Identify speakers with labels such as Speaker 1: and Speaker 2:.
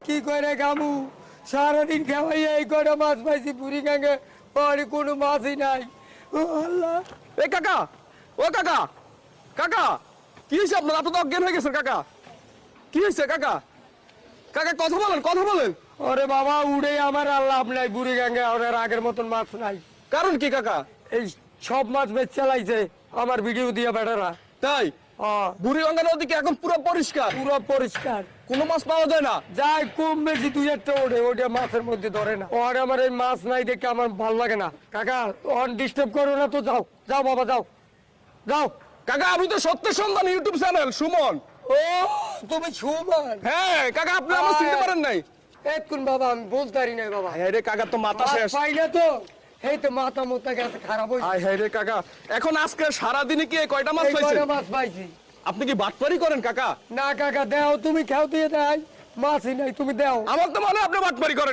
Speaker 1: কি করে গামু সারাদিন খাওয়াই এই কটা মাছ পাইছি বুড়ি গাঙ্গে পরে কোনো মাছই নাই। ও আল্লাহ,
Speaker 2: এ কাকা, ও কাকা, কাকা কি হয়েছে আপনার? আপনি তো অজ্ঞান হয়ে গেছেন কাকা। কি হয়েছে কাকা? কাকা কথা বলেন, কথা বলেন।
Speaker 1: ওরে বাবা উড়ে আমার আর লাভ নাই, বুড়ি গাঙ্গে ওর আগের মতন মাছ নাই।
Speaker 2: কারণ কি কাকা?
Speaker 1: এই সব মাছ বেচ চালাইছে আমার ভিডিও দিয়ে বেটারা।
Speaker 2: তাই বুড়িগঙ্গা নদী কি এখন পুরো পরিষ্কার?
Speaker 1: পুরো পরিষ্কার,
Speaker 2: কোনো মাছ পাওয়া যায় না?
Speaker 1: যাই কম বেশি দুই একটা ওঠে, ওটা মাছের মধ্যে ধরে না। ওর আমার এই মাছ নাই দেখে আমার ভালো লাগে না। কাকা ওর ডিস্টার্ব করো না তো, যাও যাও বাবা যাও যাও।
Speaker 2: কাকা আমি তো সত্য সন্ধান ইউটিউব চ্যানেল সুমন।
Speaker 1: ও তুমি সুমন?
Speaker 2: হ্যাঁ কাকা, আপনি আমার চিনতে পারেন নাই?
Speaker 1: এক্ষুন বাবা আমি বলতে পারি নাই বাবা।
Speaker 2: হ্যাঁ রে কাকা, তো মাথা
Speaker 1: মাছ
Speaker 2: শেষ।
Speaker 1: পাই না তো, এই তো মাথা মোতা গেছে খারাপ হয়েছে।
Speaker 2: আয় হ্যাঁ রে কাকা, এখন আজকে সারাদিনে কি কয়টা মাছ
Speaker 1: এই
Speaker 2: পাইছেন?
Speaker 1: কয়টা মাছ পাইছি।
Speaker 2: আপনি কি বাটপারি করেন কাকা?
Speaker 1: না কাকা দেও, তুমি খেও দিয়ে দেয় মাছই নাই, তুমি দেও।
Speaker 2: আমার তো মনে হয় আপনি বাটপারি করেন।